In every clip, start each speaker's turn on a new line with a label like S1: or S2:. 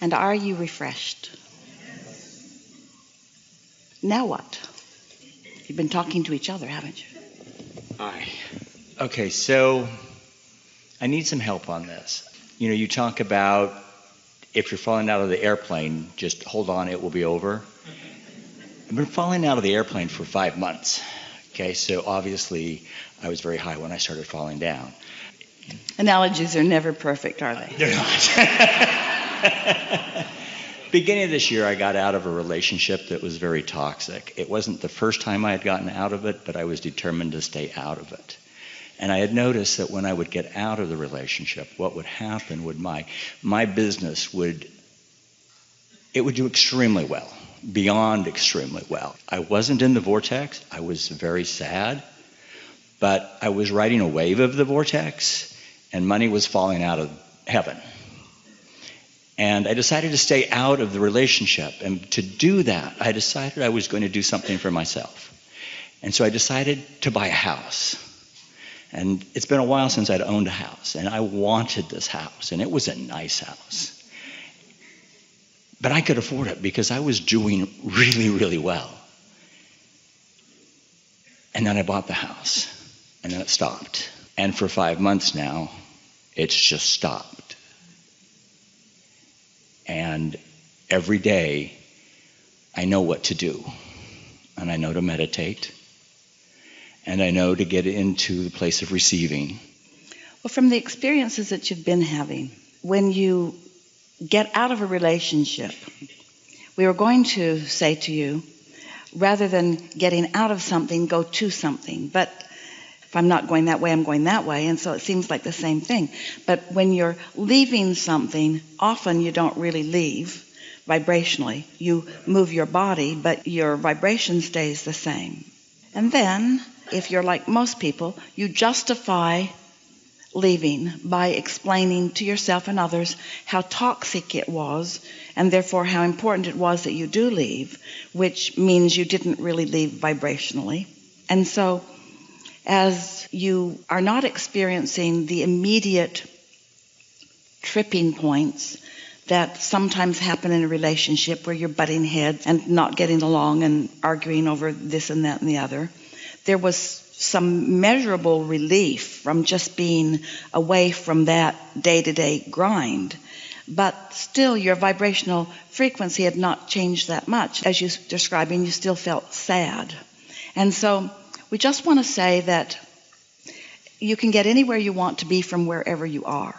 S1: And are you refreshed? Now what? You've been talking to each other, haven't you?
S2: Okay, so I need some help on this. You talk about if you're falling out of the airplane, just hold on, it will be over. I've been falling out of the airplane for 5 months. Okay, so obviously I was very high when I started falling down.
S1: Analogies are never perfect, are they?
S2: They're not. Beginning of this year, I got out of a relationship that was very toxic. It wasn't the first time I had gotten out of it, but I was determined to stay out of it. And I had noticed that when I would get out of the relationship, what would happen would my business would do extremely well, beyond extremely well. I wasn't in the vortex. I was very sad, but I was riding a wave of the vortex, and money was falling out of heaven. And I decided to stay out of the relationship. And to do that, I decided I was going to do something for myself. And so I decided to buy a house. And it's been a while since I'd owned a house. And I wanted this house. And it was a nice house. But I could afford it because I was doing really, really well. And then I bought the house. And then it stopped. And for 5 months now, it's just stopped. And every day, I know what to do. And I know to meditate. And I know to get into the place of receiving.
S1: Well, from the experiences that you've been having, when you get out of a relationship, we were going to say to you, rather than getting out of something, go to something. But if I'm not going that way, I'm going that way. And so it seems like the same thing. But when you're leaving something, often you don't really leave vibrationally. You move your body, but your vibration stays the same. And then, if you're like most people, you justify leaving by explaining to yourself and others how toxic it was, and therefore how important it was that you do leave, which means you didn't really leave vibrationally. And so, as you are not experiencing the immediate tripping points that sometimes happen in a relationship where you're butting heads and not getting along and arguing over this and that and the other, there was some measurable relief from just being away from that day-to-day grind. But still, your vibrational frequency had not changed that much. As you're describing, you still felt sad. And so we just want to say that you can get anywhere you want to be from wherever you are.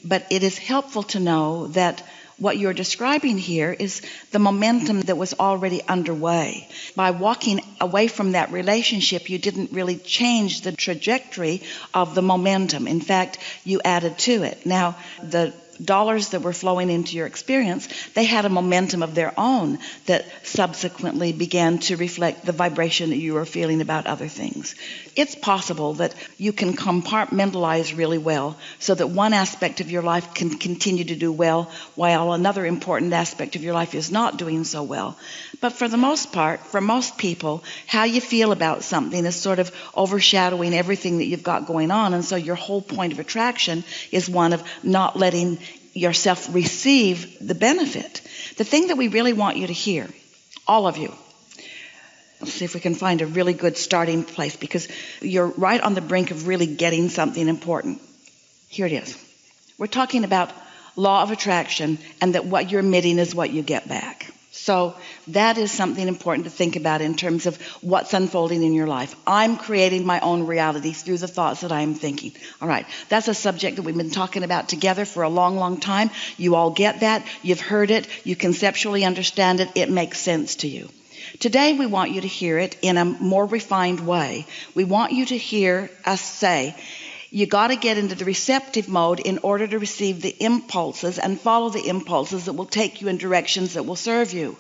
S1: But it is helpful to know that what you're describing here is the momentum that was already underway. By walking away from that relationship, you didn't really change the trajectory of the momentum. In fact, you added to it. Now, the dollars that were flowing into your experience, they had a momentum of their own that subsequently began to reflect the vibration that you were feeling about other things. It's possible that you can compartmentalize really well so that one aspect of your life can continue to do well while another important aspect of your life is not doing so well. But for the most part, for most people, how you feel about something is sort of overshadowing everything that you've got going on. And so your whole point of attraction is one of not letting yourself receive the benefit. The thing that we really want you to hear, all of you, let's see if we can find a really good starting place, because you're right on the brink of really getting something important. Here it is. We're talking about law of attraction, and that what you're emitting is what you get back. So that is something important to think about in terms of what's unfolding in your life. I'm creating my own reality through the thoughts that I am thinking. All right, that's a subject that we've been talking about together for a long, long time. You all get that. You've heard it. You conceptually understand it. It makes sense to you. Today, we want you to hear it in a more refined way. We want you to hear us say, you got to get into the receptive mode in order to receive the impulses and follow the impulses that will take you in directions that will serve you.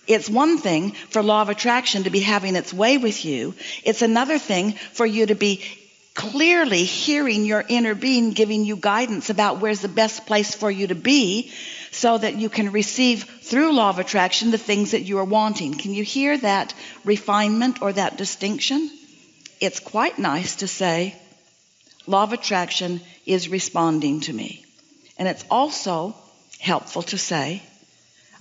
S1: It's one thing for law of attraction to be having its way with you. It's another thing for you to be clearly hearing your inner being giving you guidance about where's the best place for you to be so that you can receive through law of attraction the things that you are wanting. Can you hear that refinement or that distinction? It's quite nice to say, law of attraction is responding to me. And it's also helpful to say,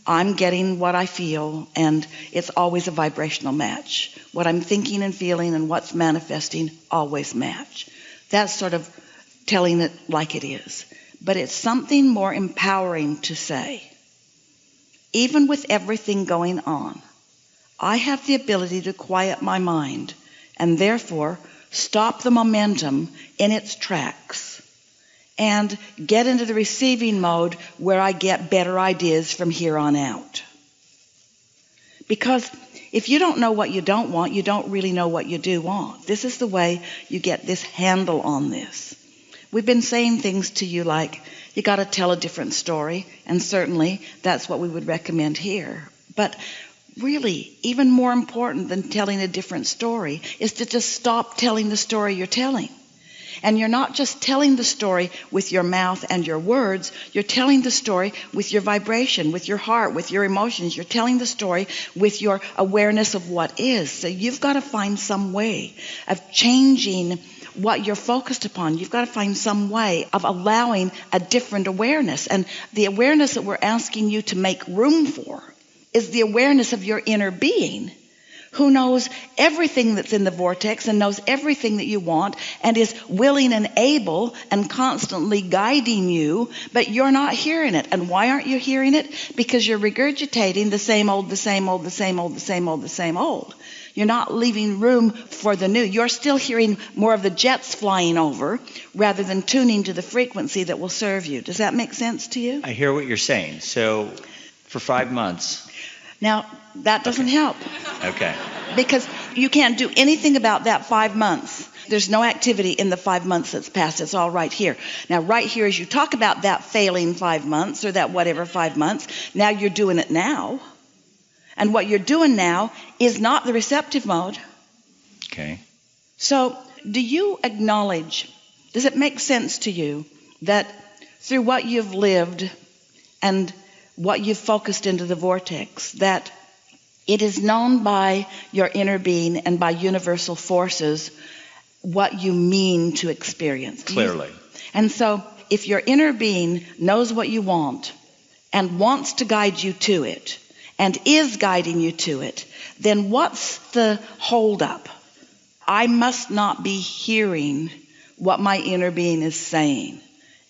S1: I'm getting what I feel, and it's always a vibrational match. What I'm thinking and feeling and what's manifesting always match. That's sort of telling it like it is. But it's something more empowering to say, even with everything going on, I have the ability to quiet my mind and therefore stop the momentum in its tracks and get into the receiving mode where I get better ideas from here on out. Because if you don't know what you don't want, you don't really know what you do want. This is the way you get this handle on this. We've been saying things to you like, you got to tell a different story, and certainly that's what we would recommend here. But really, even more important than telling a different story is to just stop telling the story you're telling. And you're not just telling the story with your mouth and your words, you're telling the story with your vibration, with your heart, with your emotions. You're telling the story with your awareness of what is. So you've got to find some way of changing what you're focused upon. You've got to find some way of allowing a different awareness. And the awareness that we're asking you to make room for is the awareness of your inner being, who knows everything that's in the vortex and knows everything that you want and is willing and able and constantly guiding you, but you're not hearing it. And why aren't you hearing it? Because you're regurgitating the same old, the same old, the same old, the same old, the same old. You're not leaving room for the new. You're still hearing more of the jets flying over rather than tuning to the frequency that will serve you. Does that make sense to you?
S2: I hear what you're saying. So for 5 months.
S1: Now, that doesn't help.
S2: Okay.
S1: Because you can't do anything about that 5 months. There's no activity in the 5 months that's passed. It's all right here. Now, right here, as you talk about that failing 5 months or that whatever 5 months, now you're doing it now. And what you're doing now is not the receptive mode.
S2: Okay.
S1: So, do you acknowledge, does it make sense to you that through what you've lived and what you've focused into the vortex, that it is known by your inner being and by universal forces what you mean to experience?
S2: Clearly.
S1: And so if your inner being knows what you want and wants to guide you to it and is guiding you to it, then what's the holdup? I must not be hearing what my inner being is saying.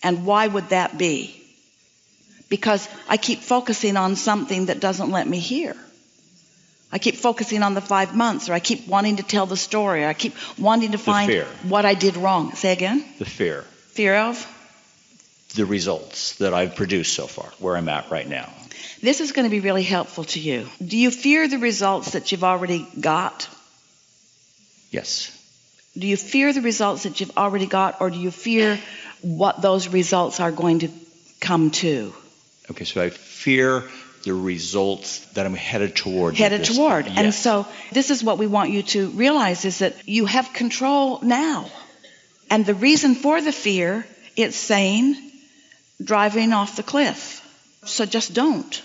S1: And why would that be? Because I keep focusing on something that doesn't let me hear. I keep focusing on the 5 months, or I keep wanting to tell the story, or I keep wanting to find what I did wrong. Say again?
S2: The fear.
S1: Fear of?
S2: The results that I've produced so far, where I'm at right now.
S1: This is going to be really helpful to you. Do you fear the results that you've already got?
S2: Yes.
S1: Do you fear the results that you've already got, or do you fear what those results are going to come to?
S2: Okay, so I fear the results that I'm headed toward.
S1: Headed toward.
S2: Yes.
S1: And so this is what we want you to realize, is that you have control now. And the reason for the fear, it's saying driving off the cliff. So just don't.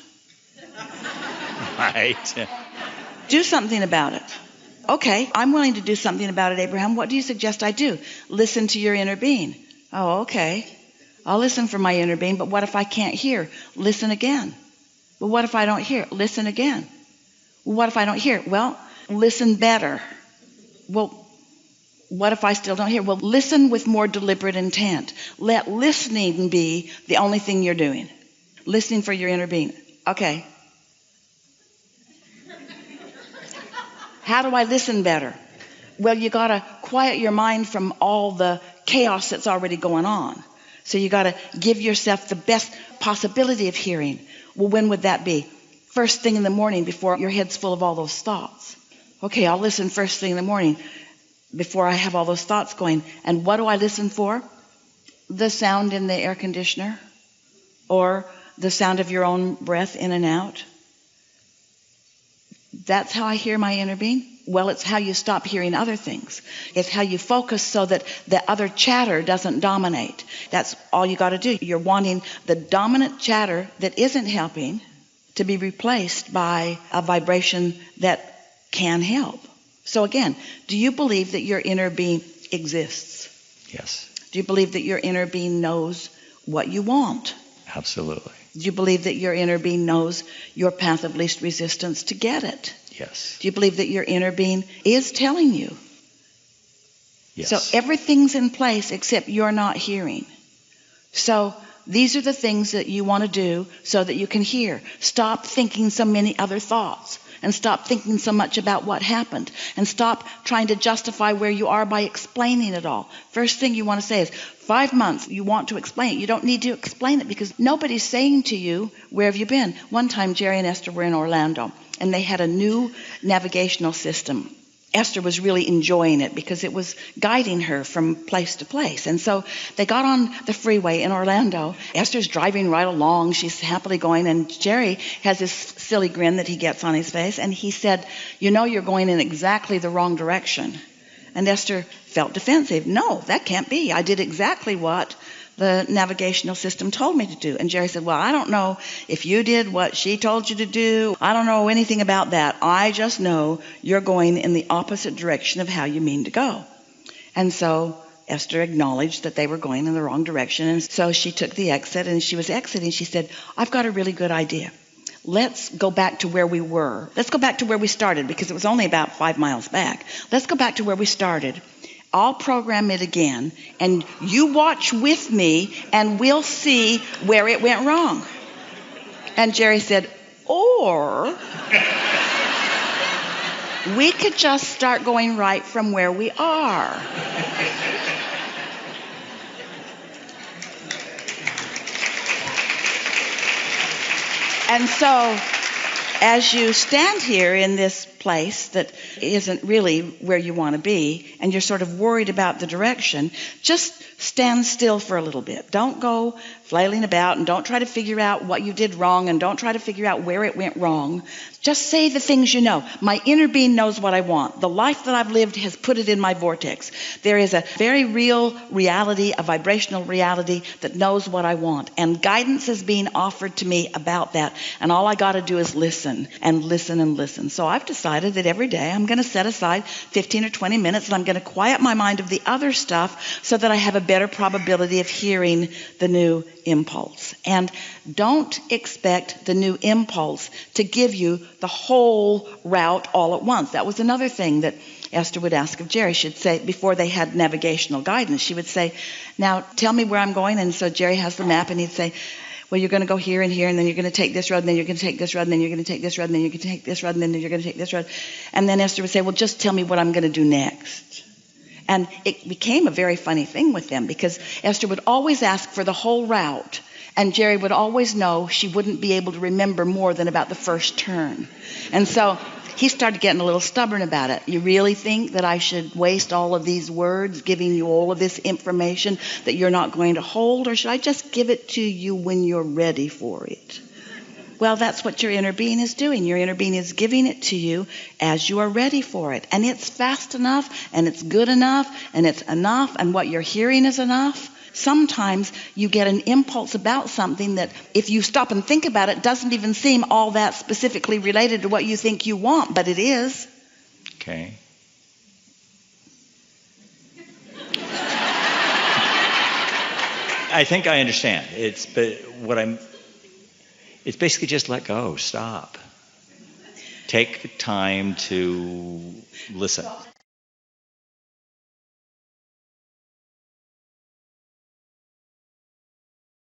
S2: Right.
S1: Do something about it. Okay, I'm willing to do something about it, Abraham. What do you suggest I do? Listen to your inner being. Oh, okay. I'll listen for my inner being, but what if I can't hear? Listen again. Well, what if I don't hear? Listen again. Well, what if I don't hear? Well, listen better. Well, what if I still don't hear? Well, listen with more deliberate intent. Let listening be the only thing you're doing. Listening for your inner being. Okay. How do I listen better? Well, you got to quiet your mind from all the chaos that's already going on. So you got to give yourself the best possibility of hearing. Well, when would that be? First thing in the morning, before your head's full of all those thoughts. Okay, I'll listen first thing in the morning before I have all those thoughts going. And what do I listen for? The sound in the air conditioner, or the sound of your own breath in and out. That's how I hear my inner being. Well, it's how you stop hearing other things. It's how you focus so that the other chatter doesn't dominate. That's all you got to do. You're wanting the dominant chatter that isn't helping to be replaced by a vibration that can help. So again, do you believe that your inner being exists?
S2: Yes.
S1: Do you believe that your inner being knows what you want?
S2: Absolutely.
S1: Do you believe that your inner being knows your path of least resistance to get it?
S2: Yes.
S1: Do you believe that your inner being is telling you?
S2: Yes.
S1: So everything's in place except you're not hearing. So these are the things that you want to do so that you can hear. Stop thinking so many other thoughts, and stop thinking so much about what happened, and stop trying to justify where you are by explaining it all. First thing you want to say is 5 months you want to explain it. You don't need to explain it because nobody's saying to you, where have you been? One time Jerry and Esther were in Orlando and they had a new navigational system. Esther was really enjoying it because it was guiding her from place to place. And so they got on the freeway in Orlando. Esther's driving right along. She's happily going. And Jerry has this silly grin that he gets on his face. And he said, you know, you're going in exactly the wrong direction. And Esther felt defensive. No, that can't be. I did exactly what the navigational system told me to do. And Jerry said, well, I don't know if you did what she told you to do. I don't know anything about that. I just know you're going in the opposite direction of how you mean to go. And so Esther acknowledged that they were going in the wrong direction. And so she took the exit, and she was exiting. She said, I've got a really good idea. Let's go back to where we were. Let's go back to where we started, because it was only about 5 miles back. Let's go back to where we started. I'll program it again, and you watch with me, and we'll see where it went wrong. And Jerry said, or we could just start going right from where we are. And so, as you stand here in this place that isn't really where you want to be, and you're sort of worried about the direction, just stand still for a little bit. Don't go flailing about, and don't try to figure out what you did wrong, and don't try to figure out where it went wrong. Just say the things you know. My inner being knows what I want. The life that I've lived has put it in my vortex. There is a very real reality, a vibrational reality that knows what I want. And guidance is being offered to me about that. And all I got to do is listen and listen and listen. So I've decided that every day I'm going to set aside 15 or 20 minutes, and I'm going to quiet my mind of the other stuff so that I have a better probability of hearing the new impulse. And don't expect the new impulse to give you the whole route all at once. That was another thing that Esther would ask of Jerry. She'd say, before they had navigational guidance, she would say, now tell me where I'm going. And so Jerry has the map, and he'd say, well, you're going to go here and here, and then you're going to take this road, and then you're going to take this road, and then you're going to take this road, and then you're going to take this road, and then you're going to take this road. And then Esther would say, well, just tell me what I'm going to do next. And it became a very funny thing with them, because Esther would always ask for the whole route, and Jerry would always know she wouldn't be able to remember more than about the first turn. And so he started getting a little stubborn about it. You really think that I should waste all of these words giving you all of this information that you're not going to hold, or should I just give it to you when you're ready for it? Well, that's what your inner being is doing. Your inner being is giving it to you as you are ready for it. And it's fast enough, and it's good enough, and it's enough, and what you're hearing is enough. Sometimes you get an impulse about something that, if you stop and think about it, doesn't even seem all that specifically related to what you think you want, but it is.
S2: Okay. I think I understand. It's basically just let go, stop. Take the time to listen.